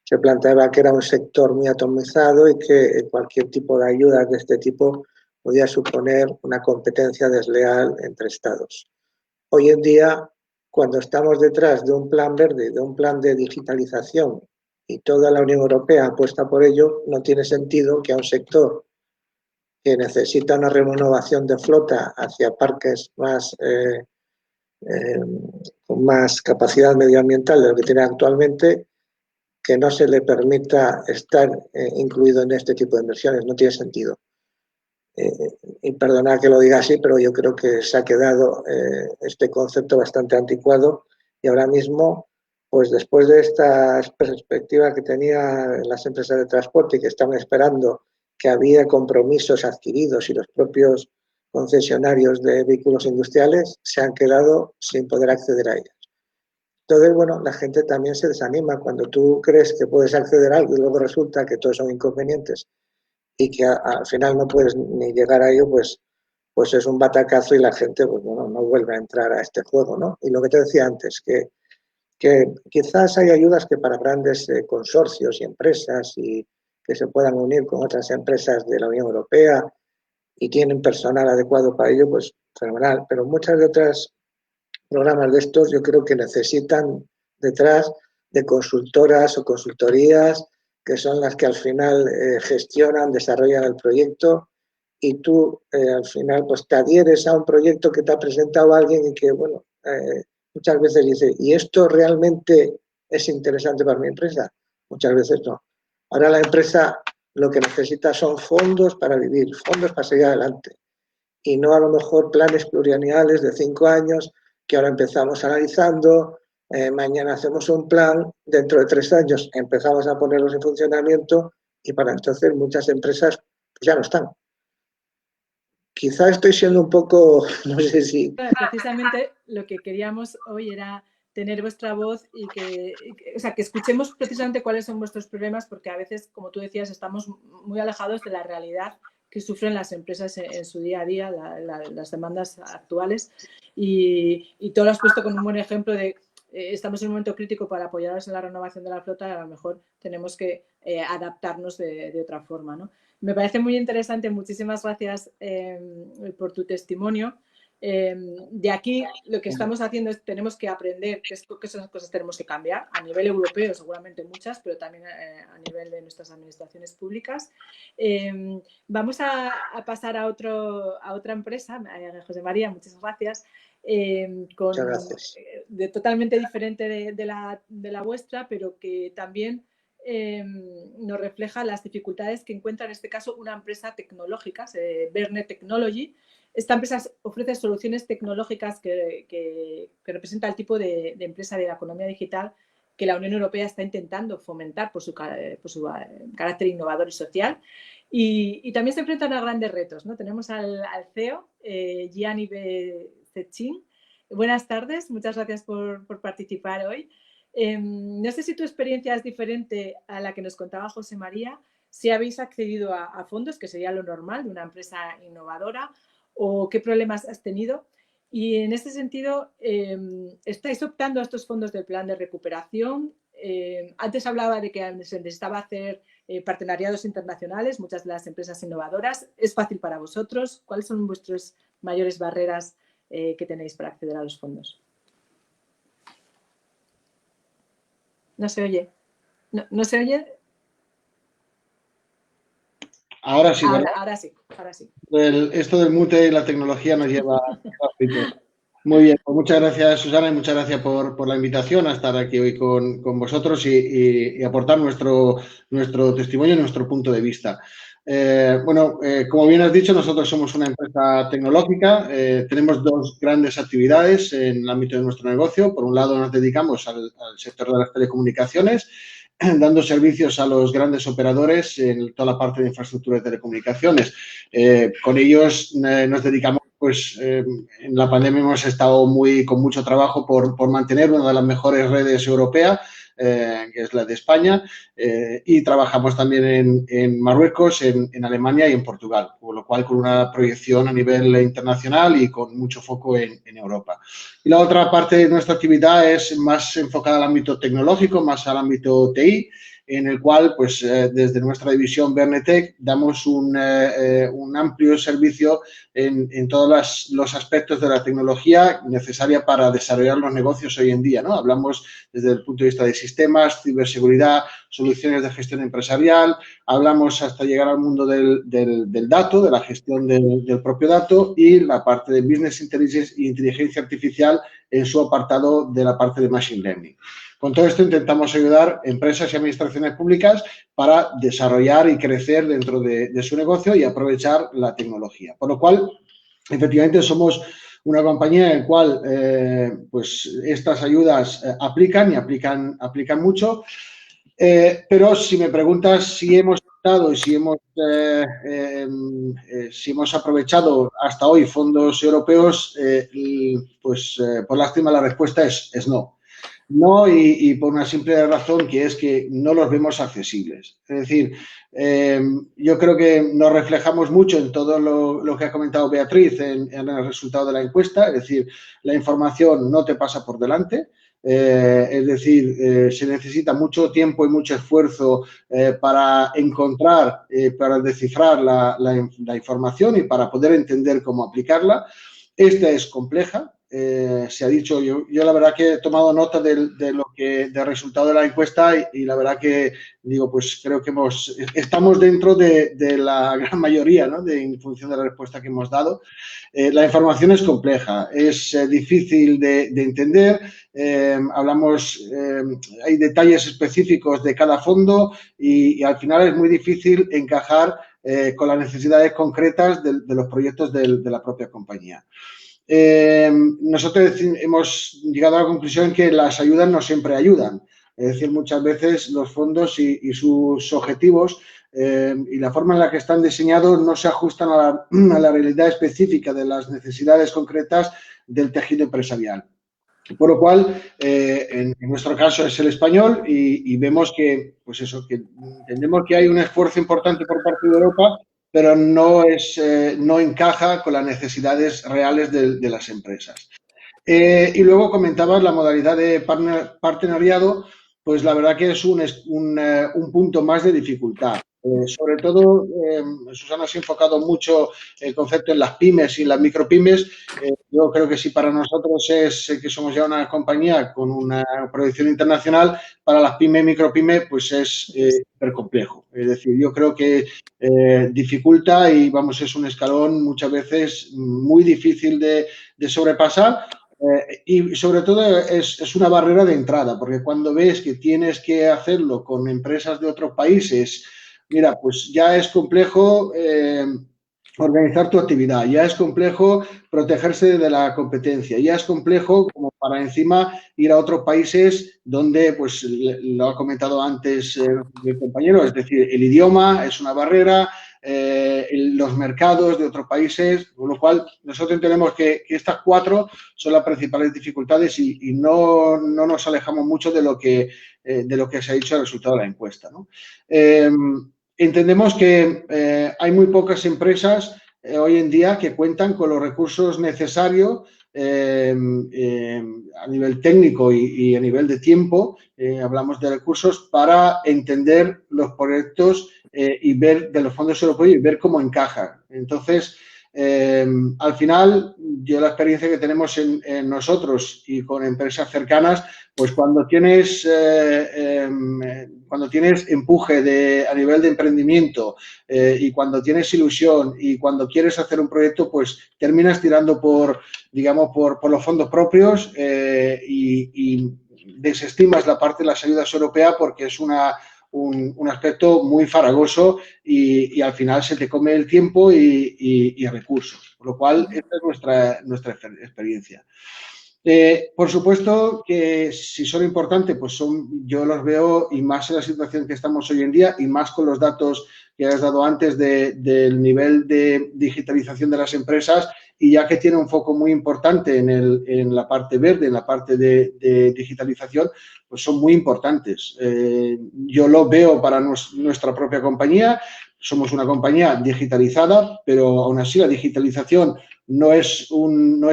se planteaba que era un sector muy atomizado y que cualquier tipo de ayuda de este tipo podía suponer una competencia desleal entre Estados. Hoy en día, cuando estamos detrás de un plan verde, de un plan de digitalización y toda la Unión Europea apuesta por ello, no tiene sentido que a un sector que necesita una renovación de flota hacia parques más, con más capacidad medioambiental de lo que tiene actualmente, que no se le permita estar incluido en este tipo de inversiones. No tiene sentido. Y perdona que lo diga así, pero yo creo que se ha quedado este concepto bastante anticuado y ahora mismo, pues después de esta perspectiva que tenían las empresas de transporte y que estaban esperando que había compromisos adquiridos y los propios concesionarios de vehículos industriales se han quedado sin poder acceder a ellas. Entonces, bueno, la gente también se desanima cuando tú crees que puedes acceder a algo y luego resulta que todos son inconvenientes y que al final no puedes ni llegar a ello, pues es un batacazo y la gente, pues bueno, no vuelve a entrar a este juego, ¿no? Y lo que te decía antes, que quizás hay ayudas que para grandes consorcios y empresas y que se puedan unir con otras empresas de la Unión Europea y tienen personal adecuado para ello, pues fenomenal. Pero muchas de otras programas de estos yo creo que necesitan detrás de consultoras o consultorías que son las que al final gestionan, desarrollan el proyecto y tú al final pues te adhieres a un proyecto que te ha presentado alguien y que, bueno, muchas veces dice, ¿y esto realmente es interesante para mi empresa? Muchas veces no. Ahora la empresa lo que necesita son fondos para vivir, fondos para seguir adelante y no a lo mejor planes plurianuales de 5 años que ahora empezamos analizando, mañana hacemos un plan, dentro de 3 años empezamos a ponerlos en funcionamiento y para entonces muchas empresas pues ya no están. Quizá estoy siendo un poco, no sé si... Precisamente lo que queríamos hoy era tener vuestra voz y que escuchemos precisamente cuáles son vuestros problemas, porque a veces, como tú decías, estamos muy alejados de la realidad que sufren las empresas en su día a día, las demandas actuales. Y tú lo has puesto con un buen ejemplo de estamos en un momento crítico para apoyarnos en la renovación de la flota y a lo mejor tenemos que adaptarnos de otra forma, ¿no? Me parece muy interesante, muchísimas gracias por tu testimonio. De aquí lo que estamos haciendo es tenemos que aprender qué esas cosas tenemos que cambiar a nivel europeo, seguramente muchas, pero también a nivel de nuestras administraciones públicas. Vamos a pasar a otra empresa, José María, muchas gracias. Muchas gracias. Totalmente diferente de la vuestra, pero que también nos refleja las dificultades que encuentra en este caso una empresa tecnológica, Verne Technology. Esta empresa ofrece soluciones tecnológicas que representa el tipo de empresa de la economía digital que la Unión Europea está intentando fomentar por su carácter innovador y social. Y también se enfrentan a grandes retos, ¿no? Tenemos al CEO, Gianni Bezzecin. Buenas tardes, muchas gracias por participar hoy. No sé si tu experiencia es diferente a la que nos contaba José María, si habéis accedido a fondos, que sería lo normal de una empresa innovadora, o qué problemas has tenido. Y en este sentido, ¿estáis optando a estos fondos del plan de recuperación? Antes hablaba de que se necesitaba hacer partenariados internacionales, muchas de las empresas innovadoras. ¿Es fácil para vosotros? ¿Cuáles son vuestras mayores barreras que tenéis para acceder a los fondos? No se oye. ¿No se oye? Ahora sí, ¿verdad? Ahora sí, ahora sí. Esto del mute y la tecnología nos lleva a fritos. Muy bien, pues muchas gracias, Susana, y muchas gracias por la invitación a estar aquí hoy con vosotros y aportar nuestro testimonio y nuestro punto de vista. Como bien has dicho, nosotros somos una empresa tecnológica. Tenemos dos grandes actividades en el ámbito de nuestro negocio. Por un lado, nos dedicamos al sector de las telecomunicaciones, dando servicios a los grandes operadores en toda la parte de infraestructura de telecomunicaciones. Con ellos nos dedicamos, pues en la pandemia hemos estado con mucho trabajo por mantener una de las mejores redes europeas, que es la de España, y trabajamos también en Marruecos, en Alemania y en Portugal, con lo cual con una proyección a nivel internacional y con mucho foco en Europa. Y la otra parte de nuestra actividad es más enfocada al ámbito tecnológico, más al ámbito TI, en el cual, pues, desde nuestra división Verne Tech damos un amplio servicio en todos los aspectos de la tecnología necesaria para desarrollar los negocios hoy en día, ¿no? Hablamos desde el punto de vista de sistemas, ciberseguridad, soluciones de gestión empresarial, hablamos hasta llegar al mundo del dato, de la gestión del propio dato y la parte de Business Intelligence e inteligencia artificial en su apartado de la parte de Machine Learning. Con todo esto intentamos ayudar empresas y administraciones públicas para desarrollar y crecer dentro de su negocio y aprovechar la tecnología. Por lo cual, efectivamente, somos una compañía en la cual pues estas ayudas aplican y aplican mucho. Pero si me preguntas si hemos optado y si hemos aprovechado hasta hoy fondos europeos, pues por lástima la respuesta es no. No, y por una simple razón, que es que no los vemos accesibles. Es decir, yo creo que nos reflejamos mucho en todo lo que ha comentado Beatriz en el resultado de la encuesta. Es decir, la información no te pasa por delante. Es decir, se necesita mucho tiempo y mucho esfuerzo para encontrar, para descifrar la información y para poder entender cómo aplicarla. Esta es compleja. Se ha dicho, yo la verdad que he tomado nota del resultado de la encuesta y la verdad que digo, pues creo que estamos dentro de la gran mayoría, ¿no? En función de la respuesta que hemos dado. La información es compleja, es difícil de entender, hay detalles específicos de cada fondo y al final es muy difícil encajar con las necesidades concretas de los proyectos de la propia compañía. Nosotros hemos llegado a la conclusión que las ayudas no siempre ayudan. Es decir, muchas veces los fondos y sus objetivos y la forma en la que están diseñados no se ajustan a la realidad específica de las necesidades concretas del tejido empresarial. Por lo cual, en nuestro caso es el español y vemos que, pues eso, que entendemos que hay un esfuerzo importante por parte de Europa, pero no encaja con las necesidades reales de las empresas. Y luego comentabas la modalidad de partenariado, pues la verdad que es un punto más de dificultad. Sobre todo, Susana se ha enfocado mucho el concepto en las pymes y las micropymes. Yo creo que si para nosotros que somos ya una compañía con una proyección internacional, para las pymes y micropymes pues es súper complejo. Es decir, yo creo que dificulta y vamos, es un escalón muchas veces muy difícil de sobrepasar. Y sobre todo es una barrera de entrada, porque cuando ves que tienes que hacerlo con empresas de otros países, mira, pues ya es complejo organizar tu actividad, ya es complejo protegerse de la competencia, ya es complejo como para encima ir a otros países donde, pues lo ha comentado antes el compañero, es decir, el idioma es una barrera, los mercados de otros países, con lo cual nosotros entendemos que estas 4 son las principales dificultades y no nos alejamos mucho de lo que se ha dicho el resultado de la encuesta, ¿no? Entendemos que hay muy pocas empresas hoy en día que cuentan con los recursos necesarios a nivel técnico y a nivel de tiempo, hablamos de recursos para entender los proyectos y ver de los fondos europeos y ver cómo encaja. Entonces, al final, yo la experiencia que tenemos en nosotros y con empresas cercanas, pues cuando tienes empuje a nivel de emprendimiento y cuando tienes ilusión y cuando quieres hacer un proyecto, pues terminas tirando por los fondos propios y desestimas la parte de las ayudas europeas porque es un aspecto muy farragoso y al final se te come el tiempo y recursos, por lo cual esta es nuestra experiencia. Por supuesto que si son importantes, pues yo los veo y más en la situación que estamos hoy en día y más con los datos que has dado antes del nivel de digitalización de las empresas y ya que tiene un foco muy importante en la parte verde, en la parte de digitalización, pues son muy importantes. Yo lo veo para nuestra propia compañía. Somos una compañía digitalizada, pero aún así la digitalización no es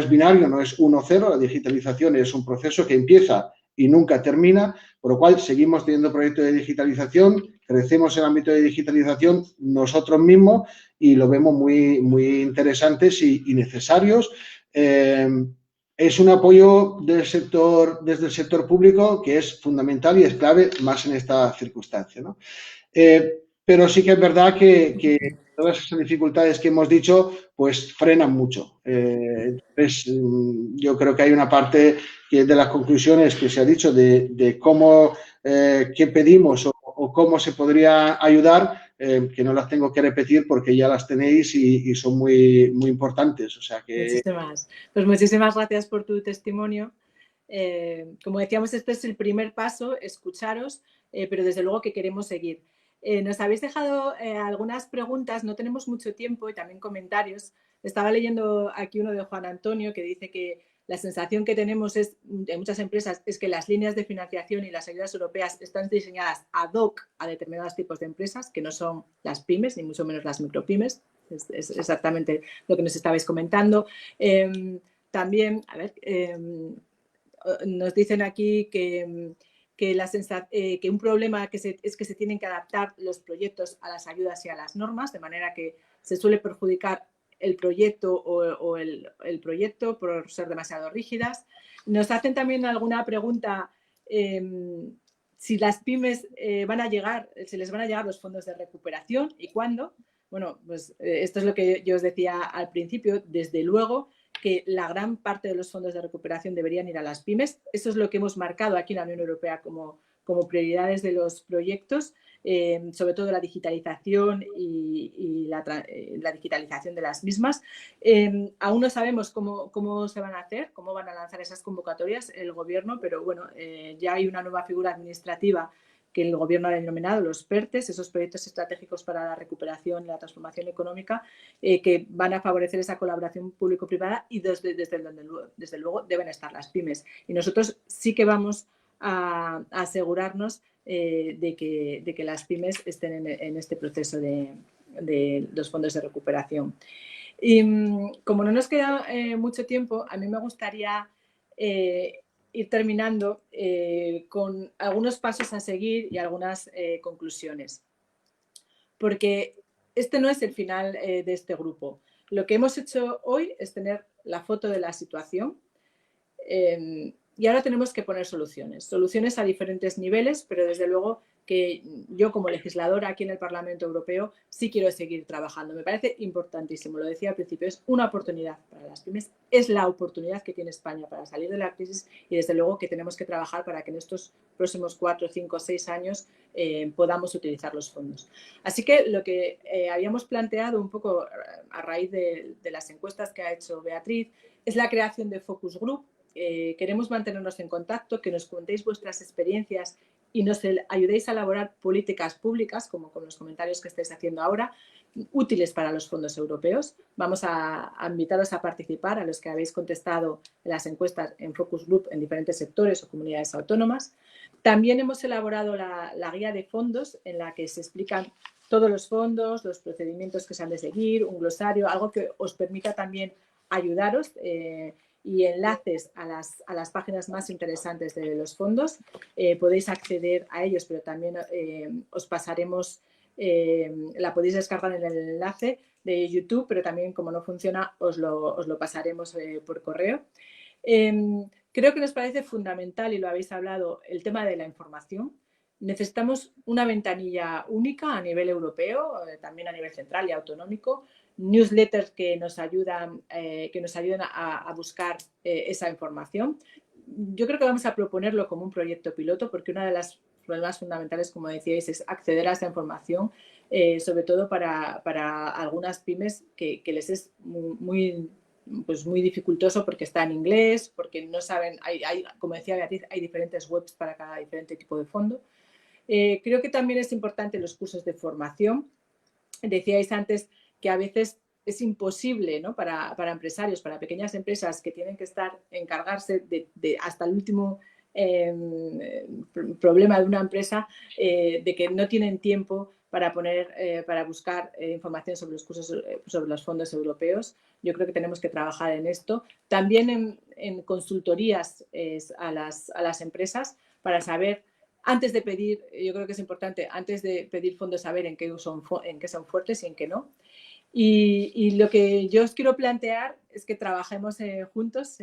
binario, no es 1-0. La digitalización es un proceso que empieza y nunca termina, por lo cual seguimos teniendo proyectos de digitalización, crecemos en el ámbito de digitalización nosotros mismos y lo vemos muy, muy interesantes y necesarios. Es un apoyo desde el sector público que es fundamental y es clave más en esta circunstancia, ¿no? Pero sí que es verdad que todas esas dificultades que hemos dicho, pues frenan mucho. Entonces, yo creo que hay una parte que de las conclusiones que se ha dicho de cómo, qué pedimos o cómo se podría ayudar, que no las tengo que repetir porque ya las tenéis y son muy, muy importantes. O sea que... Muchísimas gracias por tu testimonio. Como decíamos, este es el primer paso, escucharos, pero desde luego que queremos seguir. Nos habéis dejado algunas preguntas, no tenemos mucho tiempo y también comentarios. Estaba leyendo aquí uno de Juan Antonio que dice que la sensación que tenemos en muchas empresas es que las líneas de financiación y las ayudas europeas están diseñadas ad hoc a determinados tipos de empresas, que no son las pymes, ni mucho menos las micropymes. Es exactamente lo que nos estabais comentando. También, a ver, nos dicen aquí que un problema es que se tienen que adaptar los proyectos a las ayudas y a las normas, de manera que se suele perjudicar el proyecto o el proyecto por ser demasiado rígidas. Nos hacen también alguna pregunta si las pymes si les van a llegar los fondos de recuperación y cuándo. Bueno, pues esto es lo que yo os decía al principio. Desde luego que la gran parte de los fondos de recuperación deberían ir a las pymes. Eso es lo que hemos marcado aquí en la Unión Europea como prioridades de los proyectos, sobre todo la digitalización y la digitalización de las mismas. Aún no sabemos cómo se van a hacer, cómo van a lanzar esas convocatorias el Gobierno, pero bueno, ya hay una nueva figura administrativa que el Gobierno ha denominado los PERTES, esos proyectos estratégicos para la recuperación y la transformación económica, que van a favorecer esa colaboración público-privada y desde luego deben estar las pymes. Y nosotros sí que vamos a asegurarnos de que las pymes estén en este proceso de los fondos de recuperación. Y como no nos queda mucho tiempo, a mí me gustaría ir terminando con algunos pasos a seguir y algunas conclusiones. Porque este no es el final de este grupo. Lo que hemos hecho hoy es tener la foto de la situación y ahora tenemos que poner soluciones a diferentes niveles, pero desde luego que yo como legisladora aquí en el Parlamento Europeo sí quiero seguir trabajando. Me parece importantísimo, lo decía al principio, es una oportunidad para las pymes, es la oportunidad que tiene España para salir de la crisis y desde luego que tenemos que trabajar para que en estos próximos 4, 5, 6 años podamos utilizar los fondos. Así que lo que habíamos planteado un poco a raíz de las encuestas que ha hecho Beatriz es la creación de Focus Group. Queremos mantenernos en contacto, que nos contéis vuestras experiencias y nos ayudéis a elaborar políticas públicas, como con los comentarios que estáis haciendo ahora, útiles para los fondos europeos. Vamos a invitaros a participar, a los que habéis contestado en las encuestas en Focus Group en diferentes sectores o comunidades autónomas. También hemos elaborado la guía de fondos en la que se explican todos los fondos, los procedimientos que se han de seguir, un glosario, algo que os permita también ayudaros y enlaces a las páginas más interesantes de los fondos. Podéis acceder a ellos, pero también os pasaremos, la podéis descargar en el enlace de YouTube, pero también como no funciona os lo pasaremos por correo. Creo que nos parece fundamental, y lo habéis hablado, el tema de la información. Necesitamos una ventanilla única a nivel europeo, también a nivel central y autonómico, newsletters que nos ayuden a buscar esa información. Yo creo que vamos a proponerlo como un proyecto piloto porque una de las problemas fundamentales, como decíais, es acceder a esa información, sobre todo para algunas pymes que les es muy dificultoso porque está en inglés, porque no saben, como decía Beatriz, hay diferentes webs para cada diferente tipo de fondo. Creo que también es importante los cursos de formación. Decíais antes que a veces es imposible, ¿no? para empresarios, para pequeñas empresas que tienen que encargarse de hasta el último problema de una empresa, de que no tienen tiempo para buscar información sobre los cursos, sobre los fondos europeos. Yo creo que tenemos que trabajar en esto. También en consultorías a las empresas para saber, antes de pedir, yo creo que es importante, antes de pedir fondos, saber en qué son fuertes y en qué no. Y lo que yo os quiero plantear es que trabajemos juntos.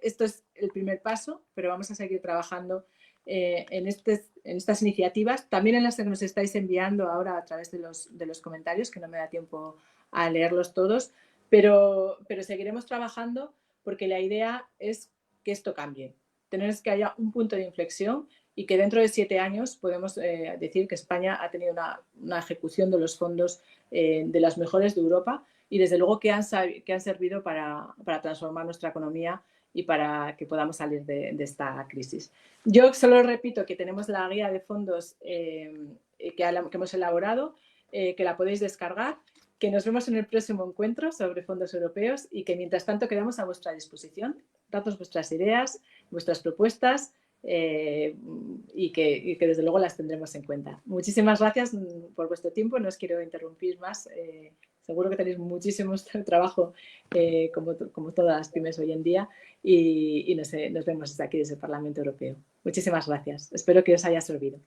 Esto es el primer paso, pero vamos a seguir trabajando en estas iniciativas, también en las que nos estáis enviando ahora a través de los comentarios, que no me da tiempo a leerlos todos, pero seguiremos trabajando porque la idea es que esto cambie. Tenemos que haya un punto de inflexión y que dentro de 7 años podemos decir que España ha tenido una ejecución de los fondos de las mejores de Europa y desde luego que han servido para transformar nuestra economía y para que podamos salir de esta crisis. Yo solo repito que tenemos la guía de fondos que hemos elaborado, que la podéis descargar que nos vemos en el próximo encuentro sobre fondos europeos y que mientras tanto quedamos a vuestra disposición. Dadnos vuestras ideas, vuestras propuestas y que desde luego las tendremos en cuenta. Muchísimas gracias por vuestro tiempo, no os quiero interrumpir más. Seguro que tenéis muchísimo trabajo como todas las pymes hoy en día y nos vemos desde aquí, desde el Parlamento Europeo. Muchísimas gracias. Espero que os haya servido.